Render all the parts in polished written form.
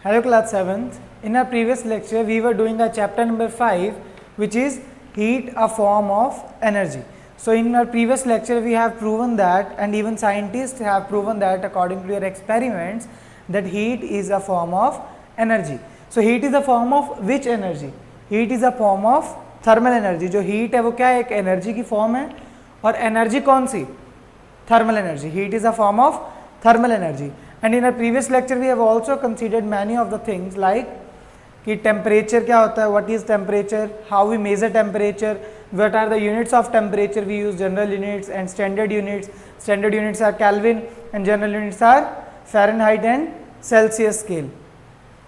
Hello class 7th. In our previous lecture we were doing a chapter number 5 which is heat a form of energy. So in our previous lecture we have proven that, and even scientists have proven that according to their experiments, that heat is a form of energy. So heat is a form of which energy? Heat is a form of thermal energy. जो heat है वो क्या है? एक energy की form है. और energy कौन सी? Thermal energy. Heat is a form of thermal energy. And in our previous lecture we have also considered many of the things like कि temperature क्या होता है, what is temperature, how we measure temperature, what are the units of temperature, we use general units and standard units. Standard units are Kelvin and general units are Fahrenheit and Celsius scale.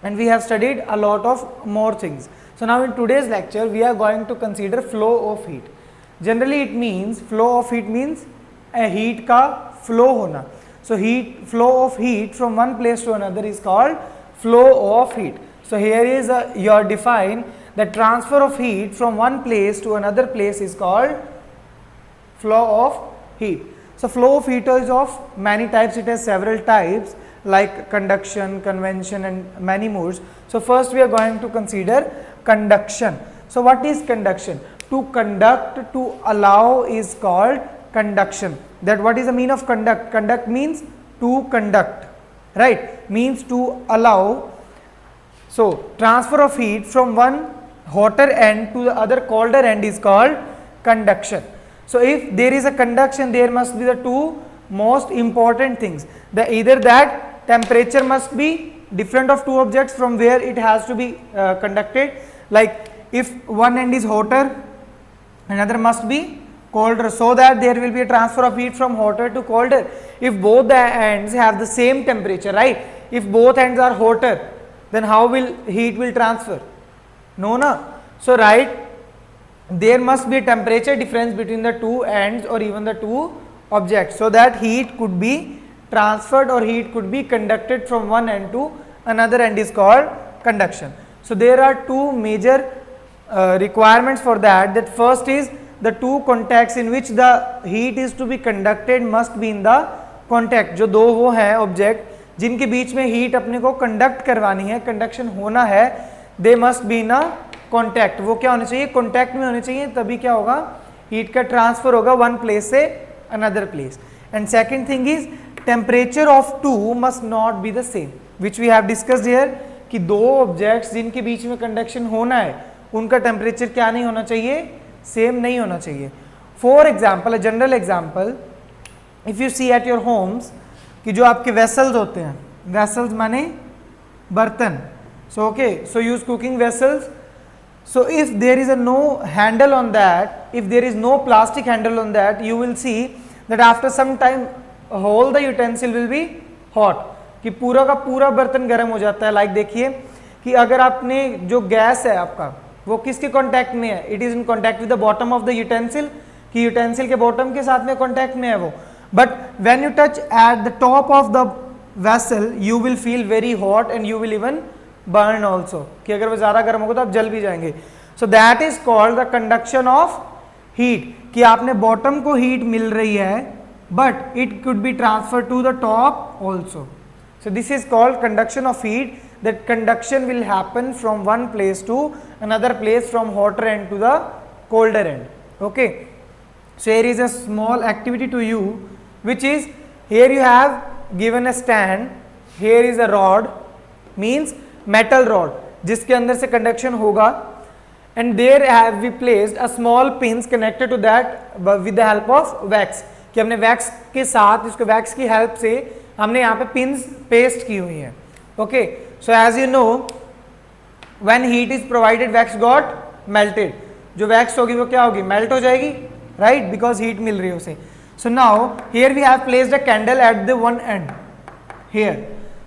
And we have studied a lot of more things. So now in today's lecture we are going to consider flow of heat. Generally it means, flow of heat means a heat का flow होना. So flow of heat from one place to another is called flow of heat. So here is your define the transfer of heat from one place to another place is called flow of heat. So flow of heat is of many types. It has several types like conduction, convection and many more. So first we are going to consider conduction. So what is conduction? To conduct, to allow is called conduction. That what is the meaning of conduct? Conduct means to conduct, right? Means to allow. So transfer of heat from one hotter end to the other colder end is called conduction. So if there is a conduction, there must be the two most important things. Either that temperature must be different of two objects from where it has to be conducted. Like if one end is hotter, another must be colder, so that there will be a transfer of heat from hotter to colder. If both the ends have the same temperature, right? If both ends are hotter, then how will heat will transfer? No, no. So right, there must be a temperature difference between the two ends or even the two objects, so that heat could be transferred or heat could be conducted from one end to another end is called conduction. So there are two major requirements for that. That first is the two contacts in which the heat is to be conducted must be in the contact. जो दो वो हैं object जिनके बीच में heat अपने को conduct करवानी है, कंडक्शन होना है, they must be in a contact. वो क्या होने चाहिए? कॉन्टैक्ट में होने चाहिए, तभी क्या होगा? हीट का ट्रांसफर होगा वन प्लेस से another place. And second thing is temperature of two must not be the same, which we have discussed here कि दो ऑब्जेक्ट्स जिनके बीच में कंडक्शन होना है उनका टेम्परेचर क्या नहीं होना चाहिए? सेम नहीं होना चाहिए. For example, a general example, if you see at your homes कि जो आपके वेसल्स होते हैं, वेसल्स माने बर्तन. So okay, so use cooking vessels. So if there is a no handle on that, if there is no plastic handle on that, you will see that after some time whole the utensil will be hot, कि पूरा का पूरा बर्तन गर्म हो जाता है. Like देखिए कि अगर आपने जो गैस है आपका वो किसके कांटेक्ट में है? It is in contact with the bottom of the utensil, कि यूटेंसिल के बॉटम के साथ में कांटेक्ट में है वो. But when you touch at the top of the vessel you will feel very hot and you will even burn also, कि अगर वो ज़्यादा गर्म होगा तो आप जल भी जाएंगे. So that is called the conduction of heat, कि आपने बॉटम को हीट मिल रही है but it could be transfer to the top also. So this is called conduction of heat. That conduction will happen from one place to another place, from hotter end to the colder end. Okay. So here is a small activity to you, which is here you have given a stand. Here is a rod, means metal rod, जिसके अंदर से conduction होगा. And there have we placed a small pins connected to that with the help of wax. कि हमने wax के साथ, इसको wax की help से हमने यहाँ पे पिंस पेस्ट की हुई है. Okay, so as you know when heat is provided wax got melted. जो वैक्स होगी वो क्या होगी? मेल्ट हो जाएगी, राइट, बिकॉज हीट मिल रही है उसे. So now here we have placed a candle at the one end here.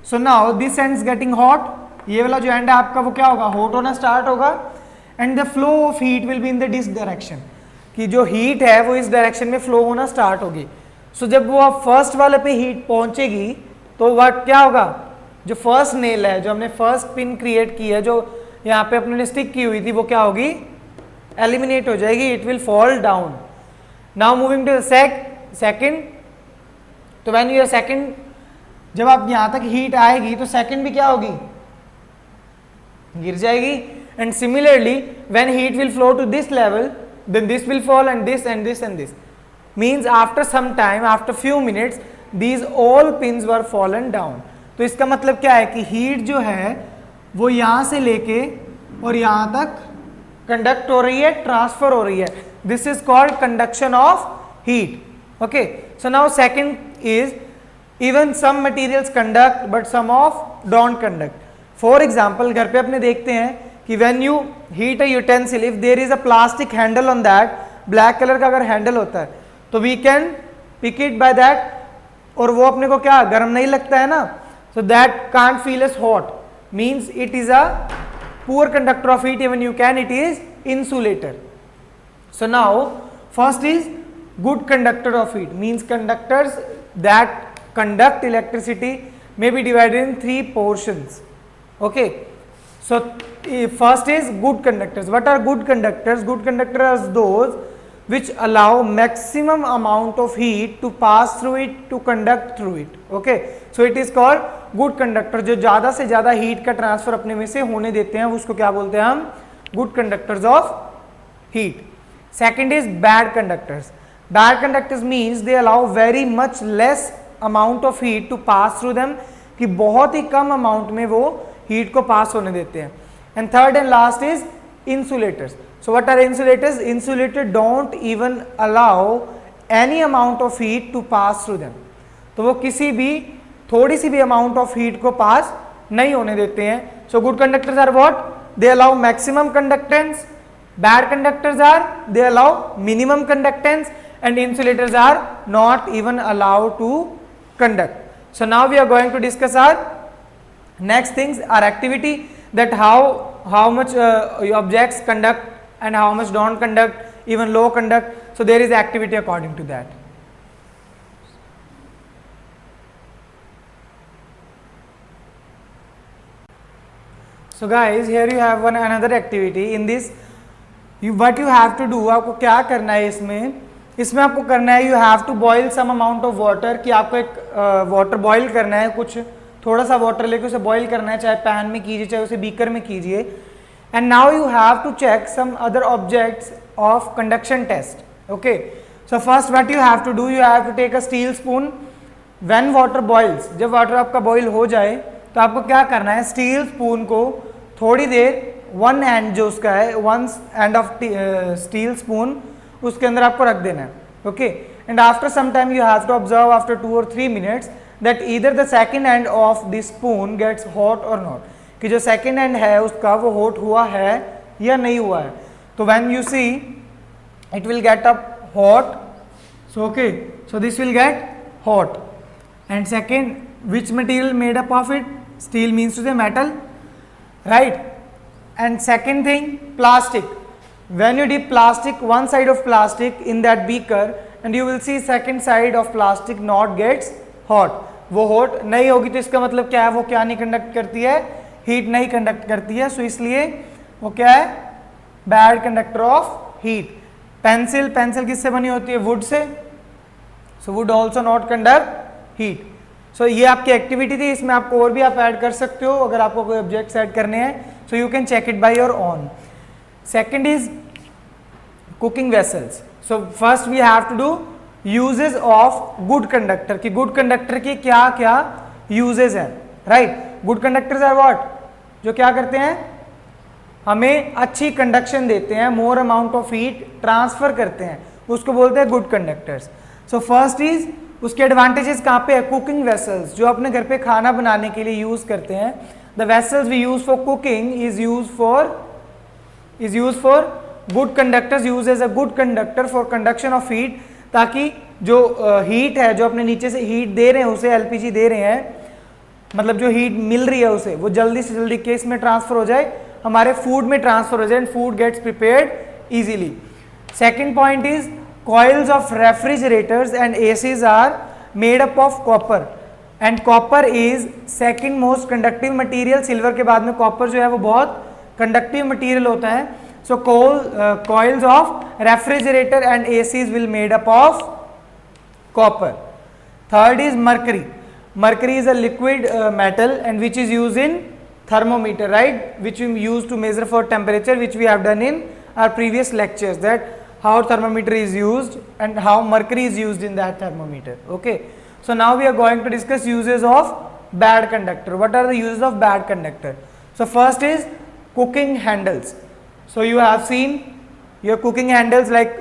So now this end is getting hot. ये वाला जो एंड है आपका वो क्या होगा? हॉट होना स्टार्ट होगा. And the flow of heat will be in the this direction, कि जो हीट है वो इस डायरेक्शन में फ्लो होना स्टार्ट होगी. सो जब वो आप फर्स्ट वाले पे हीट पहुंचेगी तो वह क्या होगा? जो फर्स्ट नेल है, जो हमने फर्स्ट पिन क्रिएट की है, जो यहाँ पे अपने स्टिक की हुई थी, वो क्या होगी? एलिमिनेट हो जाएगी. It will fall down. Now moving to second. तो व्हेन यू सेकंड, जब आप यहाँ तक हीट आएगी तो सेकंड भी क्या होगी? गिर जाएगी. And similarly when heat will flow to this level, then this will fall and this and this and this. Means after some time, after few minutes, these all pins were fallen down. तो इसका मतलब क्या है कि heat जो है वो यहाँ से लेके और यहाँ तक कंडक्ट हो रही है, ट्रांसफर हो रही है. This is called conduction of heat. Okay, so now second is even some materials conduct but some of don't conduct. For example घर पे अपने देखते हैं कि when you heat a utensil, if there is a plastic handle on that, black colour का अगर handle होता है तो we can pick it by that, और वो अपने को क्या गर्म नहीं लगता है ना, so that can't feel S hot, means it is a poor conductor of heat. Even you can, it is insulator. So now first is good conductor of heat, means conductors that conduct electricity may be divided in 3 portions. Okay, so first is good conductors. What are good conductors? Good conductors are those which allow maximum amount of heat to pass through it, to conduct through it. Okay, so it is called good conductor. जो ज़्यादा से ज़्यादा heat का transfer अपने में से होने देते हैं उसको क्या बोलते हैं हम? Good conductors of heat. Second is bad conductors. Bad conductors means they allow very much less amount of heat to pass through them, कि बहुत ही कम अमाउंट में वो हीट को पास होने देते हैं. And third and last is insulators. So what are insulators? Insulator don't even allow any amount of heat to pass through them. तो वो किसी भी थोड़ी सी भी अमाउंट ऑफ हीट को पास नहीं होने देते हैं. So good conductors are what? They allow maximum conductance. Bad conductors are they allow minimum conductance, and insulators are not even allowed to conduct. So now we are going to discuss our next things, our activity, that how much objects conduct and how much don't conduct, even low conduct. So there is activity according to that. So guys, here you have another activity. In this what you have to do, आपको क्या करना है इसमें आपको करना है, you have to boil some amount of water, कि आपको एक वाटर बॉइल करना है, कुछ थोड़ा सा वाटर लेके उसे बॉइल करना है, चाहे पैन में कीजिए चाहे उसे बीकर में कीजिए. And now you have to check some other objects of conduction test. Okay, so first what you have to do, you have to take a steel spoon. When water boils, जब water आपका boil हो जाए तो आपको क्या करना है, steel spoon को थोड़ी देर वन एंड जो उसका है, one end of steel spoon उसके अंदर आपको रख देना है. Okay, and after some time you have to observe after 2 or 3 minutes that either the second end of the spoon gets hot or not, कि जो सेकेंड एंड है उसका वो हॉट हुआ है या नहीं हुआ है. तो when you see it will get up hot. So okay, so this will get hot. And second, which material made up of it? Steel means to say metal, right. And second thing, plastic. When you dip plastic, one side of plastic in that beaker, and you will see second side of plastic not gets hot. वो hot नहीं होगी तो इसका मतलब क्या है, वो क्या नहीं कंडक्ट करती है, हीट नहीं कंडक्ट करती है. सो इसलिए वो क्या है, bad conductor of heat. Pencil किससे बनी होती है? वुड से. So wood also not conduct heat. So ये आपकी एक्टिविटी थी, इसमें आपको और भी आप ऐड कर सकते हो अगर आपको कोई ऑब्जेक्ट्स ऐड करने हैं. So you can check it by your own. Second is cooking vessels. So first we have to do uses of good conductor, कि good conductor की क्या क्या uses हैं, right? Good conductors are what? जो क्या करते हैं, हमें अच्छी कंडक्शन देते हैं, more amount of heat transfer करते हैं, उसको बोलते हैं good conductors. So first is उसके एडवांटेजेस कहाँ पे है? कुकिंग वेसल्स, जो अपने घर पे खाना बनाने के लिए यूज करते हैं. The vessels we use for cooking is used for good conductors, used as a good conductor for conduction of heat, ताकि जो हीट है, जो अपने नीचे से हीट दे रहे हैं उसे एलपीजी दे रहे हैं, मतलब जो हीट मिल रही है उसे वो जल्दी से जल्दी केस में ट्रांसफर हो जाए, हमारे फूड में ट्रांसफर हो जाए, and food gets prepared easily. Second point is coils of refrigerators and ACs are made up of copper, and copper is second most conductive material. Silver के बाद में कॉपर जो है वो बहुत कंडक्टिव मटीरियल होता है. सो coils of refrigerator and ACs will made up of copper. Third is mercury. Mercury is a liquid metal and which is used in thermometer, right, which we use to measure for temperature, which we have done in our previous lectures, that how thermometer is used and how mercury is used in that thermometer. Okay, so now we are going to discuss uses of bad conductor. What are the uses of bad conductor? So first is cooking handles. So you have seen your cooking handles, like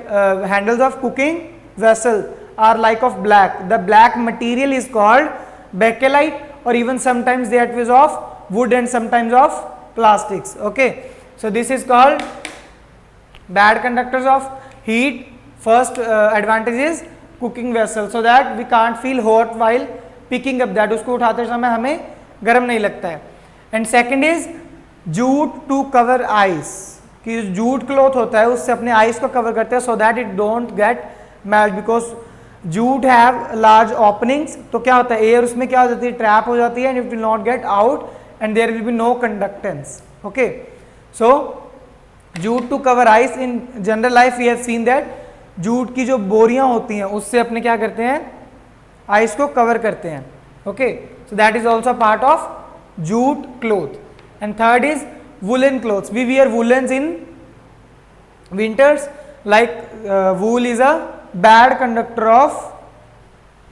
handles of cooking vessel are like of black. The black material is called bakelite, or even sometimes that is of wood and sometimes of plastics. Okay, so this is called bad conductors of heat. First advantage is cooking vessel, so that we can't feel hot while picking up that, उसको उठाते समय हमें गर्म नहीं लगता है. And second is jute to cover ice, कि jute cloth होता है उससे अपने आइस को कवर करते हैं, so that it don't get melt, because jute have large openings. तो क्या होता है, एयर उसमें क्या हो जाती है, ट्रैप हो जाती है, and it will not get out and there will be no conductance. Okay, so jute to cover ice. In general life we have seen that jute की जो बोरियां होती हैं उससे अपने क्या करते हैं, आइस को कवर करते हैं. Okay, so that is also part of jute cloth. And third is woolen clothes. We wear woolens in winters, like wool is a bad conductor of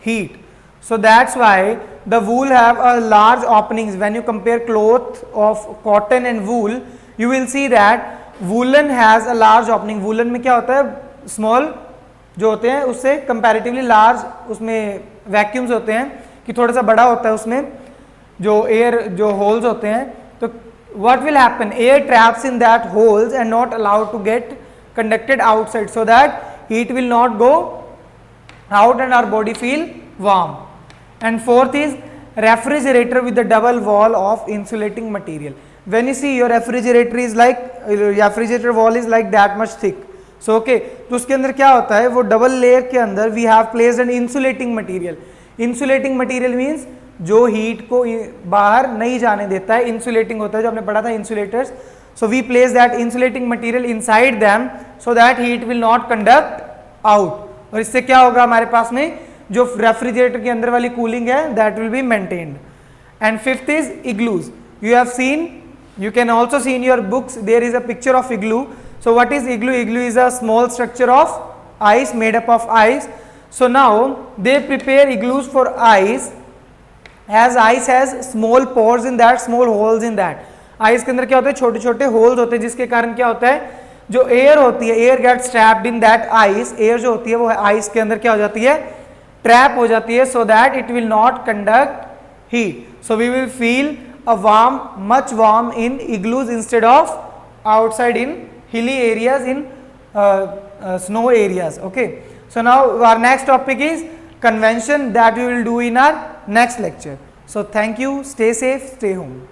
heat, so that's why the wool have a large openings. When you compare cloth of cotton and wool, you will see that woolen has a large opening. woolen में क्या होता है, small जो होते हैं उससे comparatively large उसमें vacuums होते हैं, कि थोड़ा सा बड़ा होता है उसमें जो air जो holes होते हैं. तो what will happen, air traps in that holes and not allowed to get conducted outside, so that heat will not go out and our body feel warm. And fourth is refrigerator with the double wall of insulating material. When you see your refrigerator is like refrigerator wall is like that much thick, so okay, तो उसके अंदर क्या होता है, वो double layer के अंदर we have placed an insulating material. insulating material means जो हीट को बाहर नहीं जाने देता है, इंसुलेटिंग होता है, जो आपने पढ़ा था insulators. So we place that insulating material inside them so that heat will not conduct out. और इससे क्या होगा, हमारे पास में जो रेफ्रिजरेटर के अंदर वाली कूलिंग है that will be maintained. And fifth is igloos. You have seen, you can also see in your books there is a picture of igloo. So what is igloo? Igloo is a small structure of ice, made up of ice. So now they prepare igloos for ice, as ice has small pores in that, small holes in that. ice के अंदर क्या होता है, छोटे छोटे holes होते हैं, जिसके कारण क्या होता है, जो air होती है, air gets trapped in that ice. air जो होती है वो ice के अंदर क्या हो जाती है, trap हो जाती है, so that it will not conduct heat. So we will feel a warm, much warm in igloos instead of outside in hilly areas, in snow areas. Okay, so now our next topic is convention, that we will do in our next lecture. So thank you, stay safe, stay home.